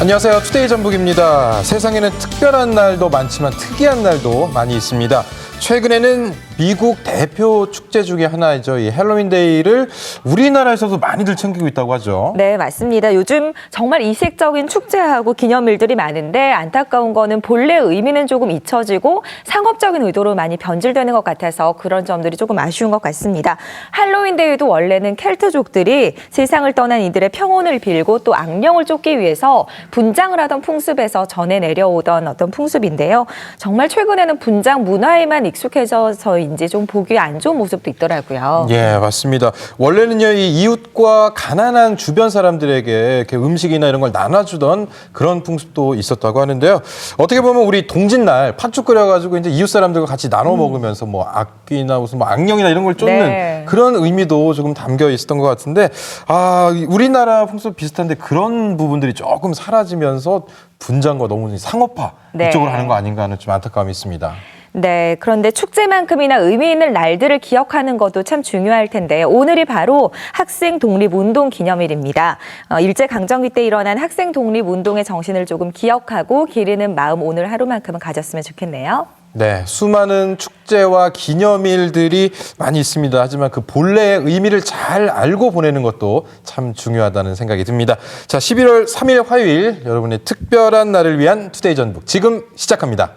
안녕하세요. 투데이 전북입니다. 세상에는 특별한 날도 많지만 특이한 날도 많이 있습니다. 최근에는 미국 대표 축제 중에 하나이죠. 이 헬로윈데이를 우리나라에서도 많이들 챙기고 있다고 하죠. 네, 맞습니다. 요즘 정말 이색적인 축제하고 기념일들이 많은데 안타까운 거는 본래 의미는 조금 잊혀지고 상업적인 의도로 많이 변질되는 것 같아서 그런 점들이 조금 아쉬운 것 같습니다. 할로윈데이도 원래는 켈트족들이 세상을 떠난 이들의 평온을 빌고 또 악령을 쫓기 위해서 분장을 하던 풍습에서 전해 내려오던 어떤 풍습인데요. 정말 최근에는 분장 문화에만 익숙해져서인지 좀 보기 안 좋은 모습도 있더라고요. 예, 맞습니다. 원래는요, 이 이웃과 가난한 주변 사람들에게 이렇게 음식이나 이런 걸 나눠주던 그런 풍습도 있었다고 하는데요. 어떻게 보면 우리 동짓날 팥죽 끓여가지고 이제 이웃 사람들과 같이 나눠 먹으면서 뭐 악귀나 무슨 뭐 악령이나 이런 걸 쫓는 네. 그런 의미도 조금 담겨 있었던 것 같은데, 우리나라 풍습 비슷한데 그런 부분들이 조금 사라지면서 분장과 너무 상업화 네. 이쪽으로 하는 거 아닌가 하는 좀 안타까움이 있습니다. 네, 그런데 축제만큼이나 의미 있는 날들을 기억하는 것도 참 중요할 텐데 오늘이 바로 학생 독립운동 기념일입니다. 일제강점기 때 일어난 학생 독립운동의 정신을 조금 기억하고 기리는 마음 오늘 하루만큼은 가졌으면 좋겠네요. 네, 수많은 축제와 기념일들이 많이 있습니다. 하지만 그 본래의 의미를 잘 알고 보내는 것도 참 중요하다는 생각이 듭니다. 자, 11월 3일 화요일 여러분의 특별한 날을 위한 투데이 전북 지금 시작합니다.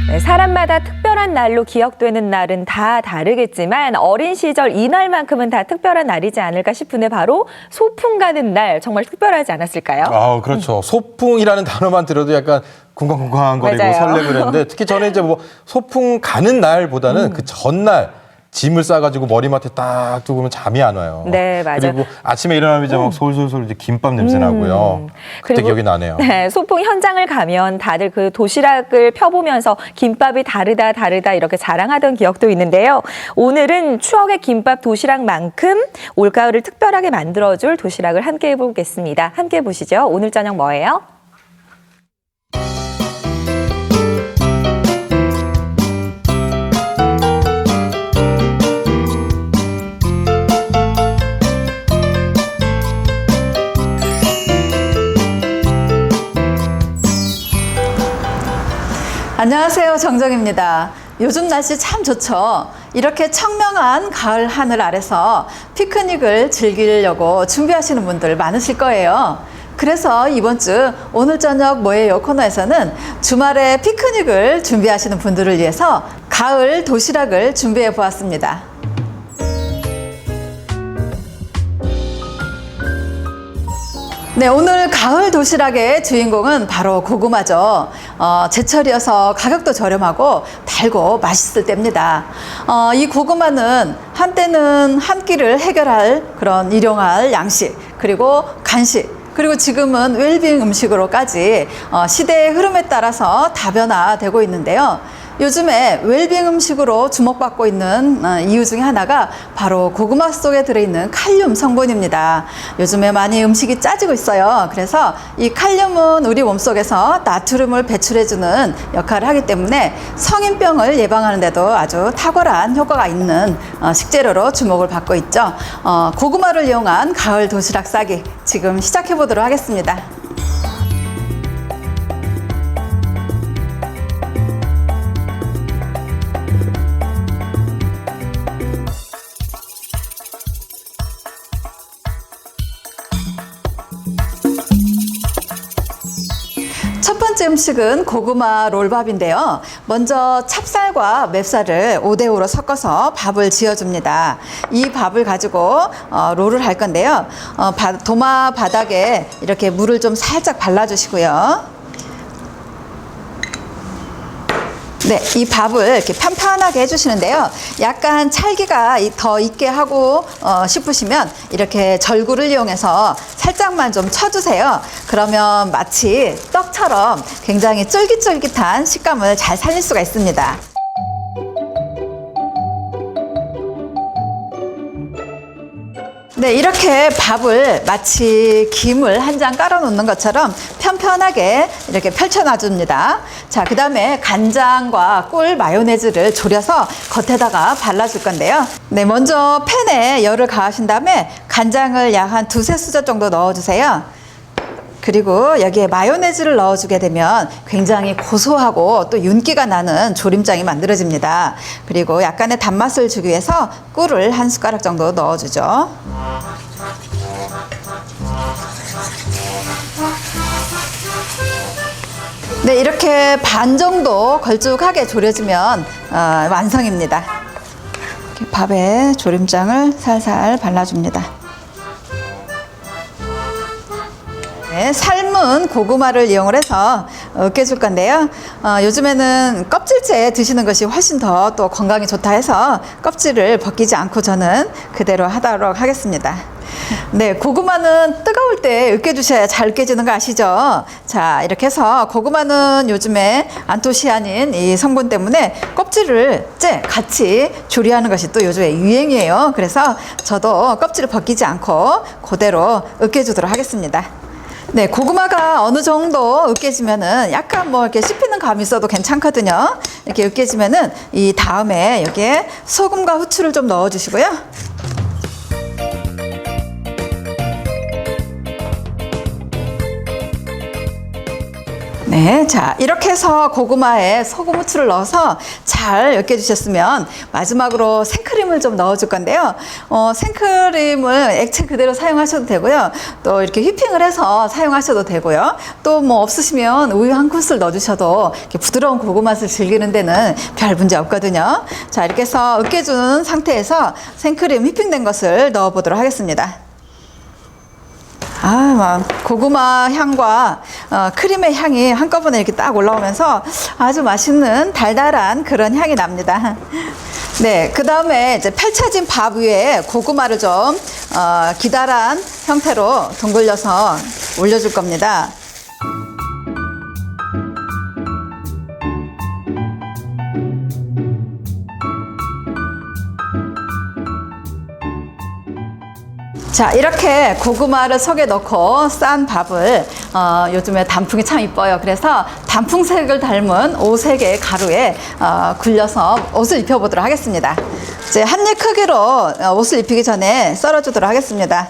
네, 사람마다 특별한 날로 기억되는 날은 다 다르겠지만 어린 시절 이날만큼은 다 특별한 날이지 않을까 싶은데 바로 소풍 가는 날 정말 특별하지 않았을까요? 그렇죠. 소풍이라는 단어만 들어도 약간 쿵쾅쿵쾅거리고 맞아요. 설레고 그랬는데 특히 저는 이제 뭐 소풍 가는 날보다는 그 전날 짐을 싸가지고 머리맡에 딱 두고 잠이 안 와요. 네, 맞아요. 그리고 아침에 일어나면 이제 막 솔솔솔 이제 김밥 냄새 나고요. 그때 기억이 나네요. 네, 소풍 현장을 가면 다들 그 도시락을 펴보면서 김밥이 다르다 이렇게 자랑하던 기억도 있는데요. 오늘은 추억의 김밥 도시락만큼 올가을을 특별하게 만들어줄 도시락을 함께 해보겠습니다. 함께 보시죠. 오늘 저녁 뭐예요? 안녕하세요, 정정입니다. 요즘 날씨 참 좋죠. 이렇게 청명한 가을 하늘 아래서 피크닉을 즐기려고 준비하시는 분들 많으실 거예요. 그래서 이번 주 오늘 저녁 뭐예요 코너에서는 주말에 피크닉을 준비하시는 분들을 위해서 가을 도시락을 준비해 보았습니다. 네, 오늘 가을 도시락의 주인공은 바로 고구마죠. 제철이어서 가격도 저렴하고 달고 맛있을 때입니다. 이 고구마는 한때는 한 끼를 해결할 그런 일용할 양식, 그리고 간식, 그리고 지금은 웰빙 음식으로까지 시대의 흐름에 따라서 다변화되고 있는데요. 요즘에 웰빙 음식으로 주목받고 있는 이유 중에 하나가 바로 고구마 속에 들어있는 칼륨 성분입니다. 요즘에 많이 음식이 짜지고 있어요. 그래서 이 칼륨은 우리 몸속에서 나트륨을 배출해주는 역할을 하기 때문에 성인병을 예방하는 데도 아주 탁월한 효과가 있는 식재료로 주목을 받고 있죠. 고구마를 이용한 가을 도시락 싸기 지금 시작해 보도록 하겠습니다. 첫 번째 음식은 고구마 롤밥인데요. 먼저 찹쌀과 맵쌀을 5대5로 섞어서 밥을 지어줍니다. 이 밥을 가지고 롤을 할 건데요. 도마 바닥에 이렇게 물을 좀 살짝 발라주시고요. 네, 이 밥을 이렇게 편편하게 해주시는데요. 약간 찰기가 더 있게 하고 싶으시면 이렇게 절구를 이용해서 살짝만 좀 쳐주세요. 그러면 마치 떡처럼 굉장히 쫄깃쫄깃한 식감을 잘 살릴 수가 있습니다. 네, 이렇게 밥을 마치 김을 한 장 깔아 놓는 것처럼 편편하게 이렇게 펼쳐놔 줍니다. 자, 그 다음에 간장과 꿀, 마요네즈를 졸여서 겉에다가 발라줄 건데요. 네, 먼저 팬에 열을 가하신 다음에 간장을 약 한 두세 수저 정도 넣어주세요. 그리고 여기에 마요네즈를 넣어주게 되면 굉장히 고소하고 또 윤기가 나는 조림장이 만들어집니다. 그리고 약간의 단맛을 주기 위해서 꿀을 한 숟가락 정도 넣어주죠. 네, 이렇게 반 정도 걸쭉하게 졸여주면 완성입니다. 이렇게 밥에 조림장을 살살 발라줍니다. 네, 삶은 고구마를 이용을 해서 으깨줄 건데요. 요즘에는 껍질째 드시는 것이 훨씬 더 또 건강에 좋다 해서 껍질을 벗기지 않고 저는 그대로 하도록 하겠습니다. 네, 고구마는 뜨거울 때 으깨주셔야 잘 으깨지는 거 아시죠? 자, 이렇게 해서 고구마는 요즘에 안토시아닌 이 성분 때문에 껍질을 같이 조리하는 것이 또 요즘에 유행이에요. 그래서 저도 껍질을 벗기지 않고 그대로 으깨주도록 하겠습니다. 네, 고구마가 어느 정도 으깨지면은 약간 뭐 이렇게 씹히는 감이 있어도 괜찮거든요. 이렇게 으깨지면은 이 다음에 여기에 소금과 후추를 좀 넣어 주시고요. 네, 자, 이렇게 해서 고구마에 소금, 후추를 넣어서 잘 으깨주셨으면 마지막으로 생크림을 좀 넣어줄 건데요. 생크림을 액체 그대로 사용하셔도 되고요. 또 이렇게 휘핑을 해서 사용하셔도 되고요. 또 뭐 없으시면 우유 한 큰술 넣어주셔도 이렇게 부드러운 고구마 맛을 즐기는 데는 별 문제 없거든요. 자, 이렇게 해서 으깨준 상태에서 생크림 휘핑된 것을 넣어보도록 하겠습니다. 고구마 향과 크림의 향이 한꺼번에 이렇게 딱 올라오면서 아주 맛있는 달달한 그런 향이 납니다. 네, 그 다음에 이제 펼쳐진 밥 위에 고구마를 좀 기다란 형태로 둥글려서 올려줄 겁니다. 자, 이렇게 고구마를 속에 넣고 싼 밥을 요즘에 단풍이 참 이뻐요. 그래서 단풍색을 닮은 오색의 가루에 굴려서 옷을 입혀보도록 하겠습니다. 이제 한 입 크기로 옷을 입히기 전에 썰어주도록 하겠습니다.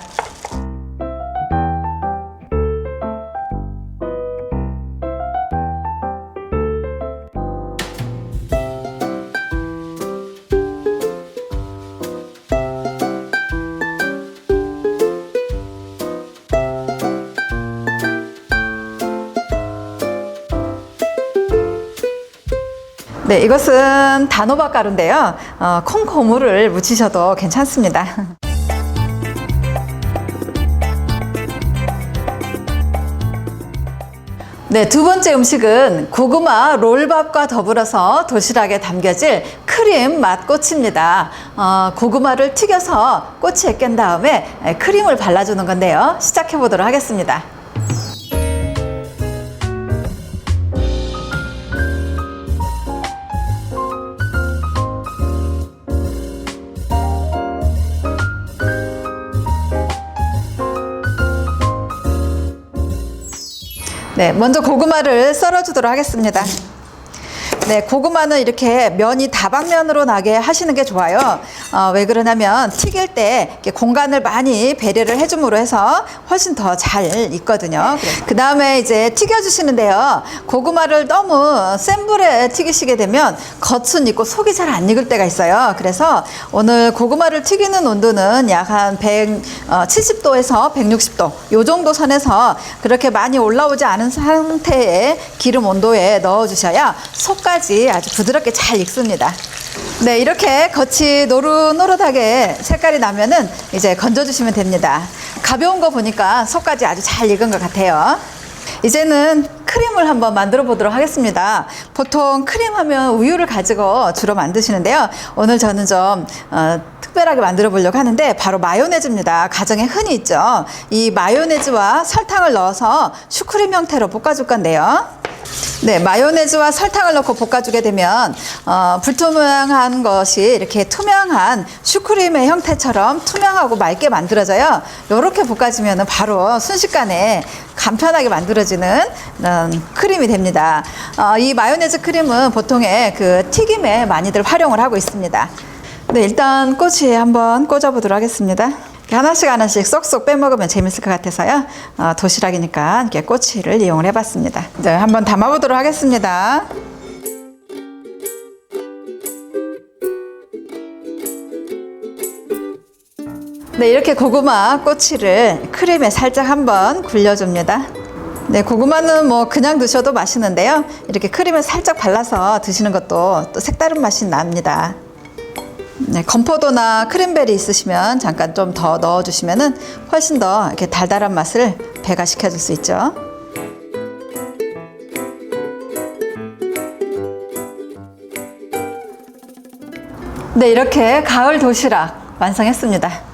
네, 이것은 단호박 가루인데요. 콩 고무를 묻히셔도 괜찮습니다. 네, 두 번째 음식은 고구마 롤밥과 더불어서 도시락에 담겨질 크림 맛꼬치입니다. 고구마를 튀겨서 꼬치에 깬 다음에 크림을 발라주는 건데요. 시작해 보도록 하겠습니다. 네, 먼저 고구마를 썰어주도록 하겠습니다. 네, 고구마는 이렇게 면이 다방면으로 나게 하시는 게 좋아요. 왜 그러냐면 튀길 때 이렇게 공간을 많이 배려를 해줌으로 해서 훨씬 더 잘 익거든요. 그 다음에 이제 튀겨주시는데요. 고구마를 너무 센 불에 튀기시게 되면 겉은 익고 속이 잘 안 익을 때가 있어요. 그래서 오늘 고구마를 튀기는 온도는 약 한 170도에서 160도 요 정도 선에서 그렇게 많이 올라오지 않은 상태의 기름 온도에 넣어주셔야 속까지 아주 부드럽게 잘 익습니다. 네, 이렇게 겉이 노릇노릇하게 색깔이 나면은 이제 건져주시면 됩니다. 가벼운 거 보니까 속까지 아주 잘 익은 것 같아요. 이제는 크림을 한번 만들어 보도록 하겠습니다. 보통 크림 하면 우유를 가지고 주로 만드시는데요. 오늘 저는 좀 특별하게 만들어 보려고 하는데 바로 마요네즈입니다. 가정에 흔히 있죠. 이 마요네즈와 설탕을 넣어서 슈크림 형태로 볶아줄 건데요. 네, 마요네즈와 설탕을 넣고 볶아주게 되면 불투명한 것이 이렇게 투명한 슈크림의 형태처럼 투명하고 맑게 만들어져요. 이렇게 볶아주면 바로 순식간에 간편하게 만들어지는 크림이 됩니다. 이 마요네즈 크림은 보통의 그 튀김에 많이들 활용을 하고 있습니다. 네, 일단 꼬치에 한번 꽂아보도록 하겠습니다. 하나씩 쏙쏙 빼먹으면 재밌을 것 같아서요. 도시락이니까 이렇게 꼬치를 이용을 해봤습니다. 이제 한번 담아보도록 하겠습니다. 네, 이렇게 고구마 꼬치를 크림에 살짝 한번 굴려줍니다. 네, 고구마는 뭐 그냥 드셔도 맛있는데요. 이렇게 크림을 살짝 발라서 드시는 것도 또 색다른 맛이 납니다. 네, 건포도나 크랜베리 있으시면 잠깐 좀 더 넣어주시면은 훨씬 더 이렇게 달달한 맛을 배가시켜 줄 수 있죠. 네, 이렇게 가을 도시락 완성했습니다.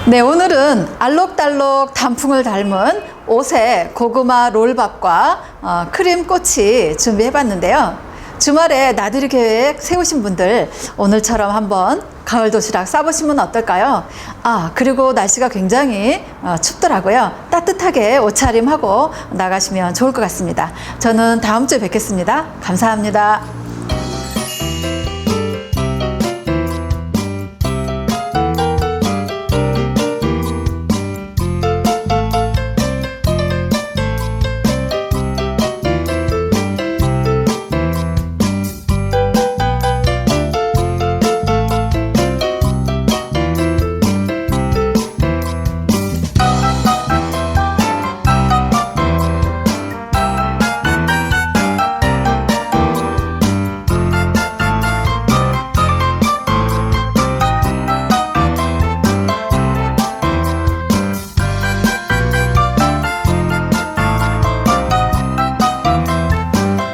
네, 오늘은 알록달록 단풍을 닮은 옷에 고구마 롤밥과 크림꼬치 준비해봤는데요. 주말에 나들이 계획 세우신 분들 오늘처럼 한번 가을 도시락 싸보시면 어떨까요? 그리고 날씨가 굉장히 춥더라고요. 따뜻하게 옷차림하고 나가시면 좋을 것 같습니다. 저는 다음 주에 뵙겠습니다. 감사합니다.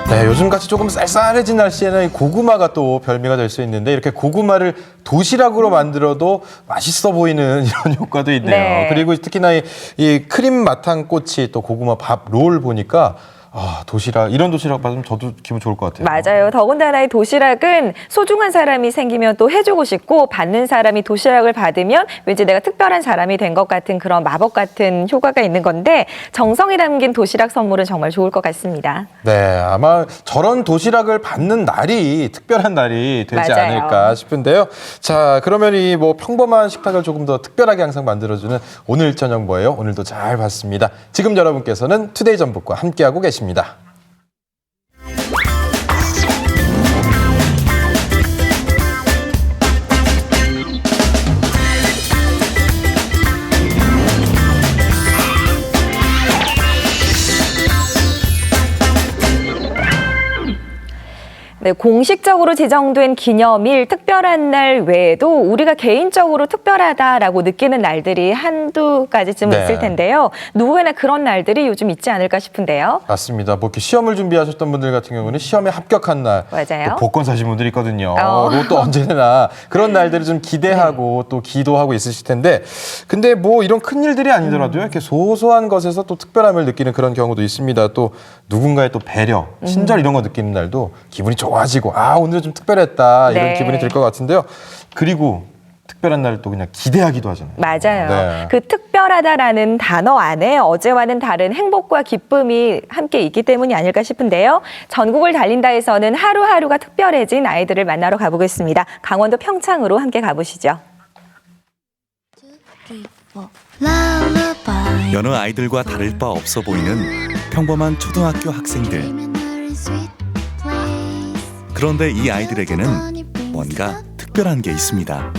네, 요즘같이 조금 쌀쌀해진 날씨에는 이 고구마가 또 별미가 될 수 있는데 이렇게 고구마를 도시락으로 만들어도 맛있어 보이는 이런 효과도 있네요. 네. 그리고 특히나 이 크림 마탕 꼬치 또 고구마 밥 롤 보니까 도시락, 이런 도시락 받으면 저도 기분 좋을 것 같아요. 맞아요. 더군다나 이 도시락은 소중한 사람이 생기면 또 해주고 싶고 받는 사람이 도시락을 받으면 왠지 내가 특별한 사람이 된 것 같은 그런 마법 같은 효과가 있는 건데 정성이 담긴 도시락 선물은 정말 좋을 것 같습니다. 네, 아마 저런 도시락을 받는 날이 특별한 날이 되지 맞아요. 않을까 싶은데요. 자, 그러면 이 뭐 평범한 식탁을 조금 더 특별하게 항상 만들어주는 오늘 저녁 뭐예요? 오늘도 잘 봤습니다. 지금 여러분께서는 투데이 전북과 함께하고 계십니다. 네, 공식적으로 제정된 기념일, 특별한 날 외에도 우리가 개인적으로 특별하다라고 느끼는 날들이 한두 가지쯤은 네. 있을 텐데요. 누구에나 그런 날들이 요즘 있지 않을까 싶은데요. 맞습니다. 뭐 이렇게 시험을 준비하셨던 분들 같은 경우는 시험에 합격한 날, 맞아요. 또 복권 사신 분들이 있거든요. 어. 로또 언제나 그런 날들을 좀 기대하고 또 기도하고 있으실 텐데, 근데 뭐 이런 큰 일들이 아니더라도요. 이렇게 소소한 것에서 또 특별함을 느끼는 그런 경우도 있습니다. 또 누군가의 또 배려, 친절 이런 거 느끼는 날도 기분이 좋아지고 오늘은 좀 특별했다 이런 네. 기분이 들 것 같은데요. 그리고 특별한 날을 또 그냥 기대하기도 하잖아요. 맞아요. 네. 그 특별하다라는 단어 안에 어제와는 다른 행복과 기쁨이 함께 있기 때문이 아닐까 싶은데요. 전국을 달린다에서는 하루하루가 특별해진 아이들을 만나러 가보겠습니다. 강원도 평창으로 함께 가보시죠. 여느 아이들과 다를 바 없어 보이는 평범한 초등학교 학생들. 그런데 이 아이들에게는 뭔가 특별한 게 있습니다.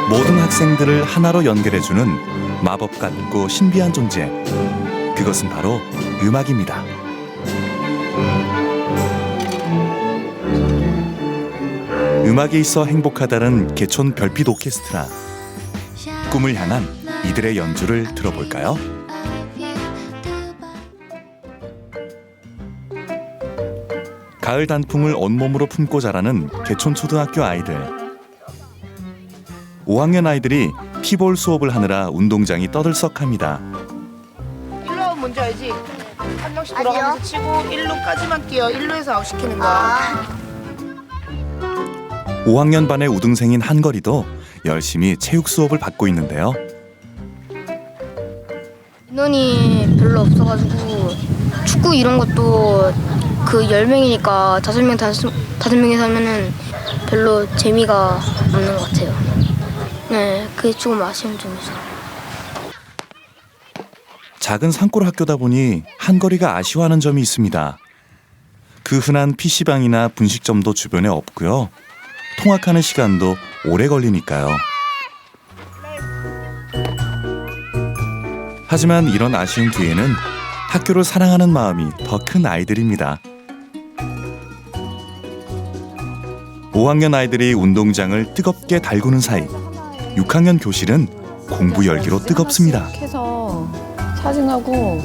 모든 학생들을 하나로 연결해주는 마법 같고 신비한 존재. 그것은 바로 음악입니다. 음악에 있어 행복하다는 개촌 별빛 오케스트라. 꿈을 향한 이들의 연주를 들어볼까요? 가을 단풍을 온몸으로 품고 자라는 개촌초등학교 아이들. 5학년 아이들이 피볼 수업을 하느라 운동장이 떠들썩합니다. 일로 하면 뭔지 알지? 한 명씩 돌아가면서 치고 1루까지만 뛰어. 1루에서 아웃 시키는 거야. 5학년 반의 우등생인 한걸이도 열심히 체육 수업을 받고 있는데요. 인원이 별로 없어가지고 축구 이런 것도 그 10명이니까 5명이서 하면은 별로 재미가 없는 것 같아요. 네, 그게 조금 아쉬운 점이죠. 작은 산골 학교다 보니 한걸이가 아쉬워하는 점이 있습니다. 그 흔한 PC방이나 분식점도 주변에 없고요. 통학하는 시간도 오래 걸리니까요. 하지만 이런 아쉬움 뒤에는 학교를 사랑하는 마음이 더 큰 아이들입니다. 5학년 아이들이 운동장을 뜨겁게 달구는 사이 6학년 교실은 공부 열기로 뜨겁습니다. 해서 사진하고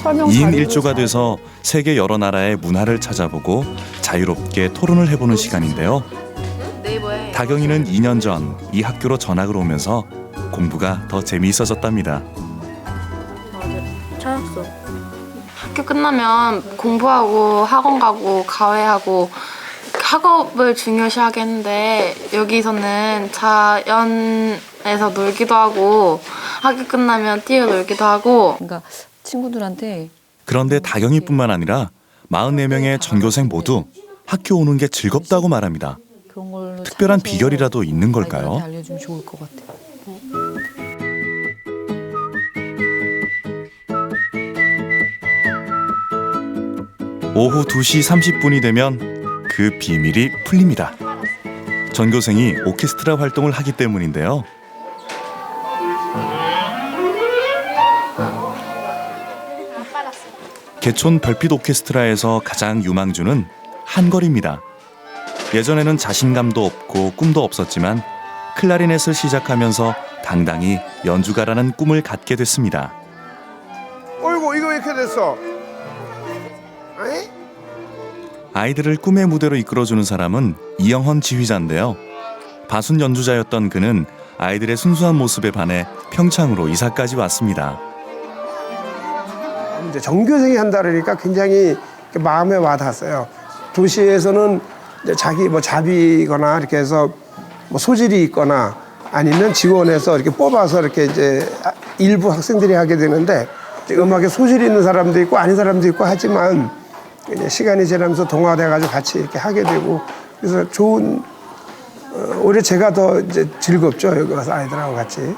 설명 2인 자료 1조가 돼서 세계 여러 나라의 문화를 찾아보고 자유롭게 토론을 해보는 시간인데요. 다경이는 2년 전 이 학교로 전학을 오면서 공부가 더 재미있어졌답니다. 찾았어. 학교 끝나면 공부하고 학원 가고 과외하고 학업을 중요시하게 했는데 여기서는 자연에서 놀기도 하고 학교 끝나면 뛰어놀기도 하고 그러니까 친구들한테 그런데 다경이뿐만 아니라 44명의 전교생 모두 학교 오는 게 즐겁다고 말합니다. 그런 걸로 특별한 찾아서 비결이라도 있는 걸까요? 아이들한테 알려주면 좋을 것 같아. 오후 2시 30분이 되면 그 비밀이 풀립니다. 전교생이 오케스트라 활동을 하기 때문인데요. 개촌 별빛 오케스트라에서 가장 유망주는 한걸입니다. 예전에는 자신감도 없고 꿈도 없었지만 클라리넷을 시작하면서 당당히 연주가라는 꿈을 갖게 됐습니다. 어이구 이거 왜 이렇게 됐어? 에이? 아이들을 꿈의 무대로 이끌어주는 사람은 이영헌 지휘자인데요. 바순 연주자였던 그는 아이들의 순수한 모습에 반해 평창으로 이사까지 왔습니다. 이제 전교생이 한다 그러니까 굉장히 마음에 와닿았어요. 도시에서는 이제 자기 뭐 자비거나 이렇게 해서 뭐 소질이 있거나 아니면 지원해서 이렇게 뽑아서 이렇게 이제 일부 학생들이 하게 되는데 음악에 소질이 있는 사람도 있고 아닌 사람도 있고 하지만 이제 시간이 지나면서 동화돼가지고 같이 이렇게 하게 되고 그래서 좋은 오히려 제가 더 이제 즐겁죠. 여기 와서 아이들하고 같이.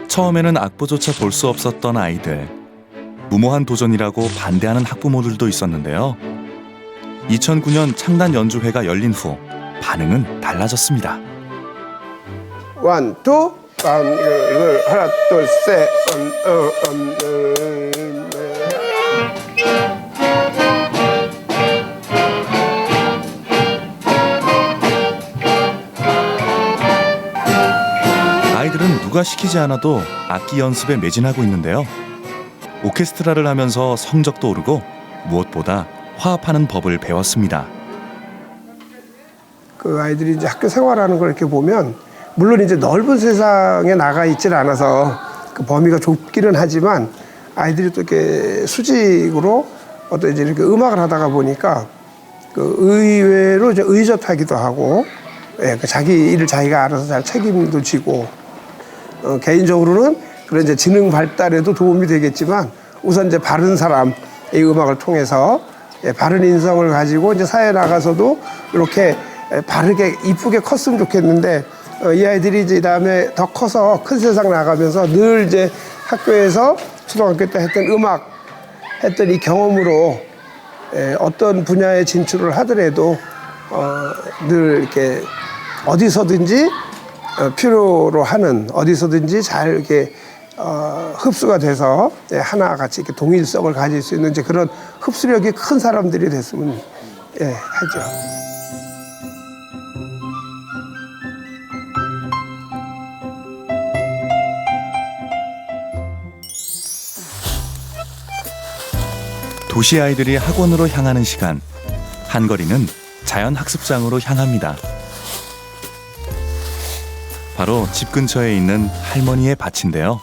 처음에는 악보조차 볼 수 없었던 아이들. 무모한 도전이라고 반대하는 학부모들도 있었는데요. 2009년 창단 연주회가 열린 후 반응은 달라졌습니다. 원, 투, 하나, 둘, 셋, 아이들은 누가 시키지 않아도 악기 연습에 매진하고 있는데요. 오케스트라를 하면서 성적도 오르고 무엇보다 화합하는 법을 배웠습니다. 그 아이들이 이제 학교 생활하는 걸 이렇게 보면 물론 이제 넓은 세상에 나가 있질 않아서 그 범위가 좁기는 하지만 아이들이 또 이렇게 수직으로 어떤 이제 이렇게 음악을 하다가 보니까 그 의외로 이제 의젓하기도 하고 예, 그 자기 일을 자기가 알아서 잘 책임도 지고 개인적으로는 그런 이제 지능 발달에도 도움이 되겠지만 우선 이제 바른 사람 이 음악을 통해서 예, 바른 인성을 가지고 이제 사회에 나가서도 이렇게 바르게 이쁘게 컸으면 좋겠는데 이 아이들이 이제 다음에 더 커서 큰 세상 나가면서 늘 이제 학교에서 초등학교 때 했던 음악 했던 이 경험으로 어떤 분야에 진출을 하더라도 늘 이렇게 어디서든지 필요로 하는 어디서든지 잘 이렇게 흡수가 돼서 하나같이 이렇게 동일성을 가질 수 있는 이제 그런 흡수력이 큰 사람들이 됐으면 하죠. 도시 아이들이 학원으로 향하는 시간, 한거리는 자연학습장으로 향합니다. 바로 집 근처에 있는 할머니의 밭인데요.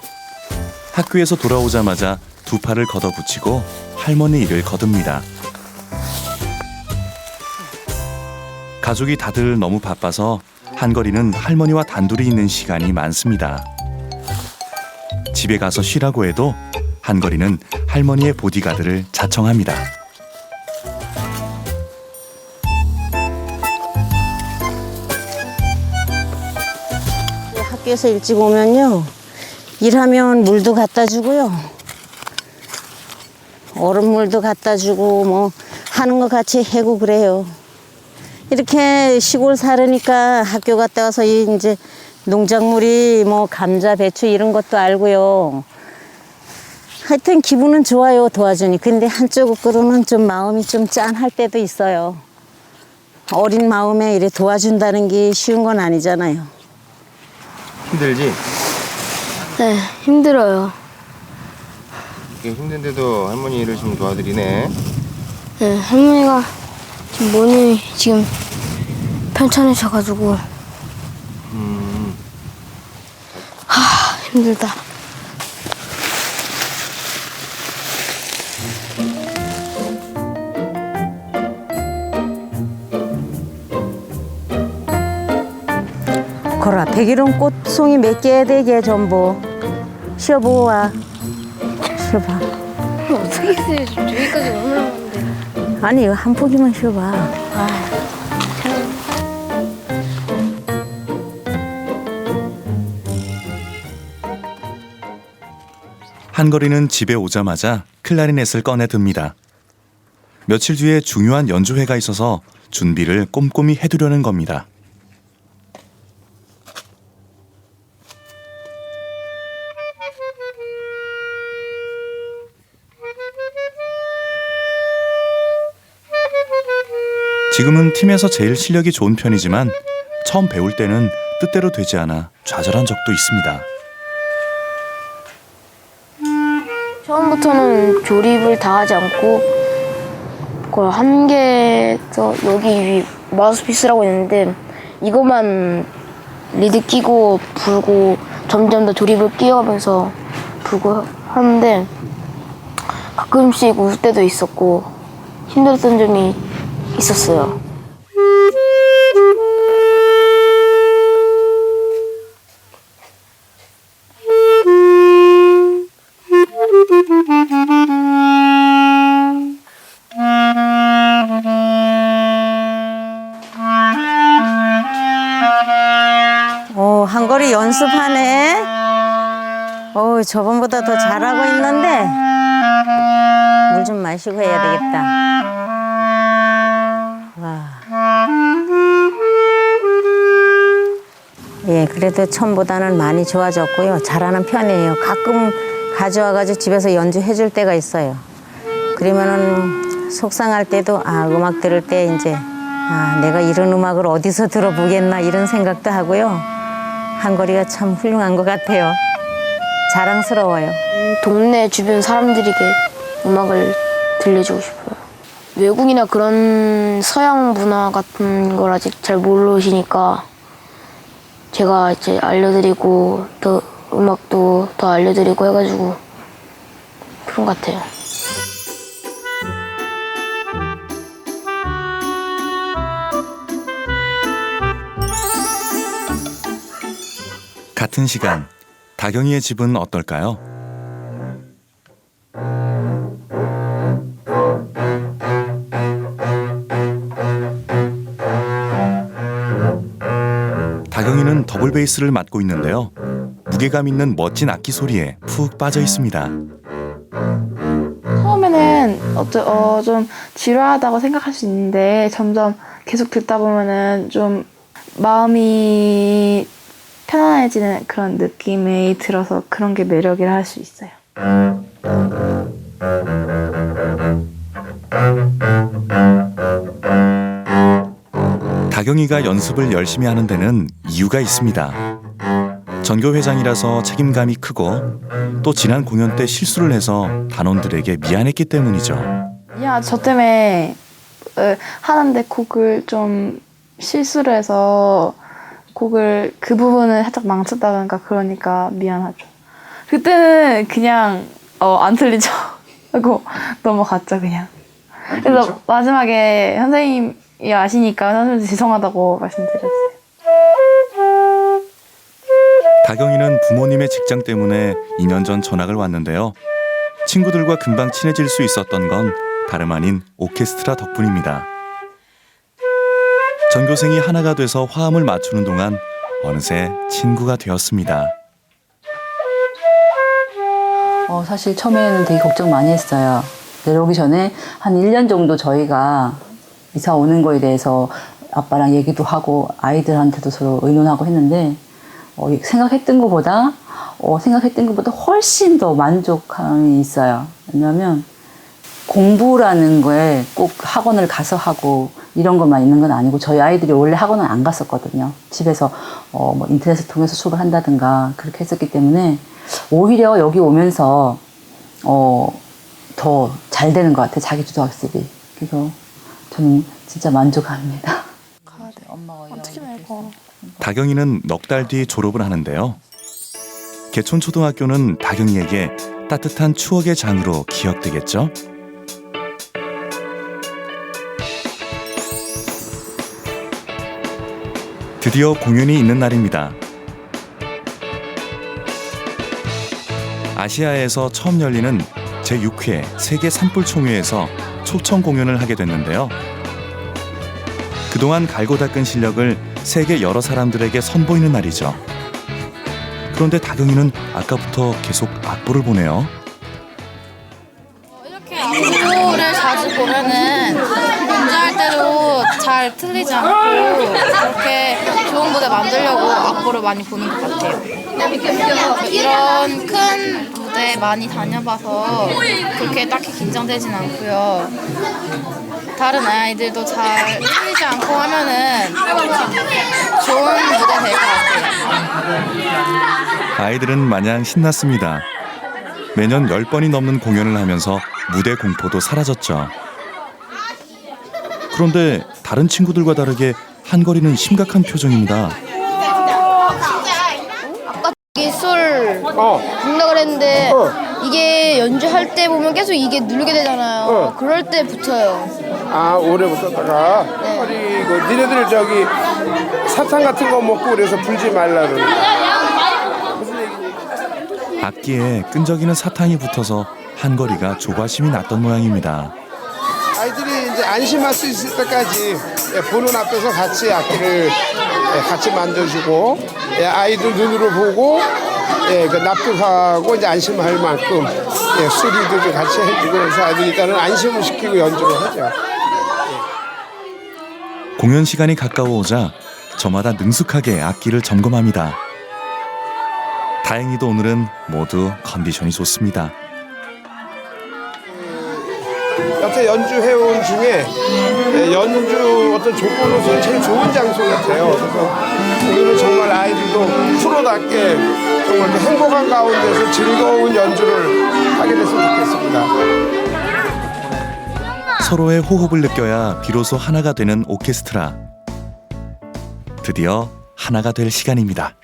학교에서 돌아오자마자 두 팔을 걷어붙이고 할머니 일을 거둡니다. 가족이 다들 너무 바빠서 한거리는 할머니와 단둘이 있는 시간이 많습니다. 집에 가서 쉬라고 해도 한거리는 할머니의 보디가드를 자청합니다. 학교에서 일찍 오면요, 일하면 물도 갖다 주고요, 얼음물도 갖다 주고 뭐 하는 거 같이 해고 그래요. 이렇게 시골 살으니까 학교 갔다 와서 이제 농작물이 뭐 감자, 배추 이런 것도 알고요. 하여튼 기분은 좋아요, 도와주니. 근데 한쪽으로는 좀 마음이 좀 짠할 때도 있어요. 어린 마음에 이래 도와준다는 게 쉬운 건 아니잖아요. 힘들지? 네, 힘들어요. 이게 힘든데도 할머니 일을 좀 도와드리네. 네, 할머니가 지금 몸이 지금 편찮으셔가지고 힘들다. 거라, 백일은 꽃송이 몇 개 되게 전부 쉬어보고 와. 쉬어봐. 어떻게 했어요? 저기까지 올라가는데. 아니, 이거 한 포기만 쉬어봐. 한거리는 집에 오자마자 클라리넷을 꺼내 듭니다. 며칠 뒤에 중요한 연주회가 있어서 준비를 꼼꼼히 해두려는 겁니다. 지금은 팀에서 제일 실력이 좋은 편이지만 처음 배울 때는 뜻대로 되지 않아 좌절한 적도 있습니다. 처음부터는 조립을 다 하지 않고 그걸 한 개에서 여기 마우스피스라고 있는데 이것만 리드 끼고 불고 점점 더 조립을 끼워가면서 불고 하는데 가끔씩 웃을 때도 있었고 힘들었던 점이 있었어요. 한거리 연습하네. 저번보다 더 잘하고 있는데 물 좀 마시고 해야 되겠다. 와. 예, 그래도 처음보다는 많이 좋아졌고요. 잘하는 편이에요. 가끔 가져와가지고 집에서 연주해줄 때가 있어요. 그러면은 속상할 때도 음악 들을 때 이제 내가 이런 음악을 어디서 들어보겠나 이런 생각도 하고요. 한거리가 참 훌륭한 것 같아요. 자랑스러워요. 동네 주변 사람들에게 음악을 들려주고 싶어요. 외국이나 그런 서양 문화 같은 걸 아직 잘 모르시니까 제가 이제 알려드리고 더 음악도 더 알려드리고 해가지고 그런 것 같아요. 같은 시간, 다경이의 집은 어떨까요? 다경이는 더블 베이스를 맡고 있는데요. 무게감 있는 멋진 악기 소리에 푹 빠져 있습니다. 처음에는 좀 지루하다고 생각할 수 있는데 점점 계속 듣다 보면은 좀 마음이 편안해지는 그런 느낌이 들어서 그런 게 매력이라 할 수 있어요. 다경이가 연습을 열심히 하는 데는 이유가 있습니다. 전교회장이라서 책임감이 크고 또 지난 공연 때 실수를 해서 단원들에게 미안했기 때문이죠. 야, 저 때문에 하는데 곡을 좀 실수를 해서 곡을 그 부분을 살짝 망쳤다던가 그러니까 미안하죠. 그때는 그냥 안 틀리죠 하고 넘어갔죠 그냥. 그래서 마지막에 선생님이 아시니까 선생님한테 죄송하다고 말씀드렸어요. 다경이는 부모님의 직장 때문에 2년 전 전학을 왔는데요. 친구들과 금방 친해질 수 있었던 건 다름 아닌 오케스트라 덕분입니다. 전교생이 하나가 돼서 화음을 맞추는 동안 어느새 친구가 되었습니다. 사실 처음에는 되게 걱정 많이 했어요. 내려오기 전에 한 1년 정도 저희가 이사 오는 거에 대해서 아빠랑 얘기도 하고 아이들한테도 서로 의논하고 했는데 생각했던 것보다 훨씬 더 만족감이 있어요. 왜냐하면 공부라는 거에 꼭 학원을 가서 하고 이런 것만 있는 건 아니고 저희 아이들이 원래 학원을 안 갔었거든요. 집에서 뭐 인터넷을 통해서 수업을 한다든가 그렇게 했었기 때문에 오히려 여기 오면서 더 잘 되는 것 같아요. 자기주도 학습이. 그래서 저는 진짜 만족합니다. 어떻게 말고. 다경이는 넉 달 뒤 졸업을 하는데요. 개촌초등학교는 다경이에게 따뜻한 추억의 장으로 기억되겠죠? 드디어 공연이 있는 날입니다. 아시아에서 처음 열리는 제6회 세계 산불 총회에서 초청 공연을 하게 됐는데요. 그동안 갈고 닦은 실력을 세계 여러 사람들에게 선보이는 날이죠. 그런데 다경이는 아까부터 계속 악보를 보네요. 이렇게 악보를 자주 보면은 연주할 때도 잘 틀리지 않고 그렇게 좋은 무대 만들려고 악보를 많이 보는 것 같아요. 이런 큰 무대 많이 다녀봐서 그렇게 딱히 긴장되진 않고요. 다른 아이들도 잘 틀리지 않고 하면은 좋은 무대 될 것 같아요. 아이들은 마냥 신났습니다. 매년 10번이 넘는 공연을 하면서 무대 공포도 사라졌죠. 그런데 다른 친구들과 다르게 한걸이는 심각한 표정입니다. 아까 술 먹는다 그랬는데 이게 연주할 때 보면 계속 이게 누르게 되잖아요. 그럴 때 붙어요. 아, 오래 붙었다가 네. 니네들 저기 사탕 같은 거 먹고 그래서 불지 말라 그러는 악기에 끈적이는 사탕이 붙어서 한걸이가 조바심이 났던 모양입니다. 아이들이 이제 안심할 수 있을 때까지 보는 앞에서 같이 악기를 같이 만져주고 아이들 눈으로 보고 그 납득하고 이제 안심할 만큼 수리도 같이 해주고 그래서 아이들이 일단은 안심을 시키고 연주를 하죠. 공연 시간이 가까워오자 저마다 능숙하게 악기를 점검합니다. 다행히도 오늘은 모두 컨디션이 좋습니다. 여태 연주해온 중에 연주 어떤 조건으로서는 제일 좋은 장소 같아요. 그래서 오늘은 정말 아이들도 프로답게 정말 행복한 가운데서 즐거운 연주를 하게 됐으면 좋겠습니다. 서로의 호흡을 느껴야 비로소 하나가 되는 오케스트라. 드디어 하나가 될 시간입니다.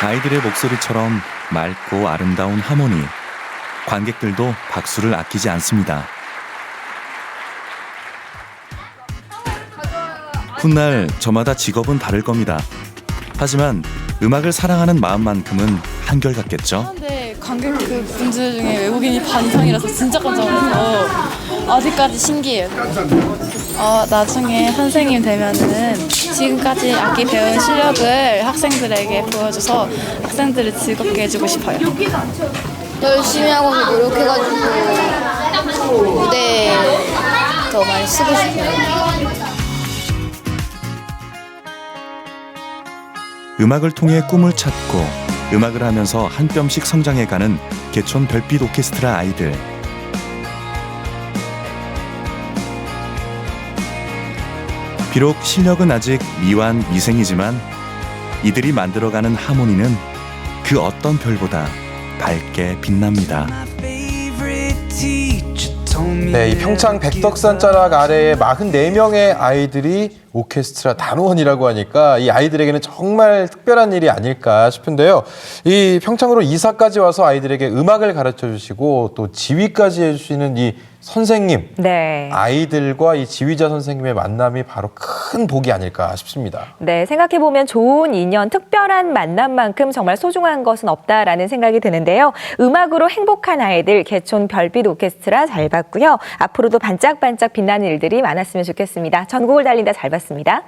아이들의 목소리처럼 맑고 아름다운 하모니. 관객들도 박수를 아끼지 않습니다. 훗날 저마다 직업은 다를 겁니다. 하지만 음악을 사랑하는 마음만큼은 한결같겠죠. 근데 관객 그 분들 중에 외국인이 반 이상이라서 진짜 깜짝 놀라서 아직까지 신기해요. 나중에 선생님 되면은 지금까지 악기 배운 실력을 학생들에게 보여줘서 학생들을 즐겁게 해주고 싶어요. 열심히 하고 노력해가지고 무대에 더 많이 쓰고 싶어요. 음악을 통해 꿈을 찾고 음악을 하면서 한 뼘씩 성장해가는 개촌 별빛 오케스트라 아이들. 비록 실력은 아직 미완 미생이지만 이들이 만들어가는 하모니는 그 어떤 별보다 밝게 빛납니다. 네, 이 평창 백덕산 자락 아래에 44명의 아이들이 오케스트라 단원이라고 하니까 이 아이들에게는 정말 특별한 일이 아닐까 싶은데요. 이 평창으로 이사까지 와서 아이들에게 음악을 가르쳐 주시고 또 지휘까지 해주시는 이 선생님, 네. 아이들과 이 지휘자 선생님의 만남이 바로 큰 복이 아닐까 싶습니다. 네, 생각해보면 좋은 인연, 특별한 만남만큼 정말 소중한 것은 없다라는 생각이 드는데요. 음악으로 행복한 아이들, 개촌 별빛 오케스트라 잘 봤고요. 앞으로도 반짝반짝 빛나는 일들이 많았으면 좋겠습니다. 전국을 달린다 잘 봤습니다.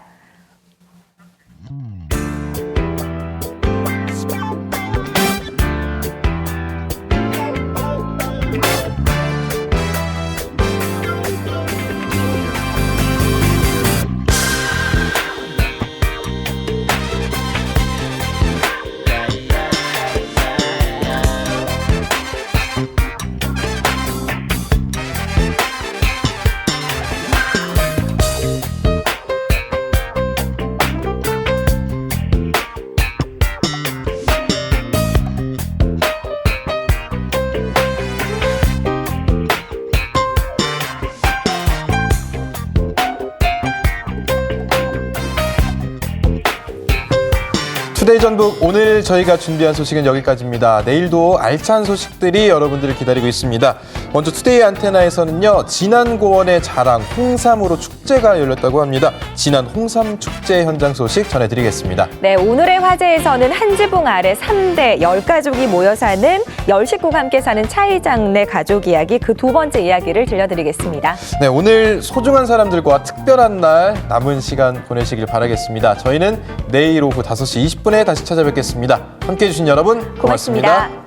투데이 전북 오늘 저희가 준비한 소식은 여기까지입니다. 내일도 알찬 소식들이 여러분들을 기다리고 있습니다. 먼저 투데이 안테나에서는요. 진안고원의 자랑 홍삼으로 축제가 열렸다고 합니다. 진안 홍삼 축제 현장 소식 전해드리겠습니다. 네, 오늘의 화제에서는 한 지붕 아래 3대 10가족이 모여 사는 10식구가 함께 사는 차이장내 가족 이야기 그 두 번째 이야기를 들려드리겠습니다. 네, 오늘 소중한 사람들과 특별한 날 남은 시간 보내시길 바라겠습니다. 저희는 내일 오후 5시 20분에 다시 찾아뵙겠습니다. 함께해 주신 여러분 고맙습니다.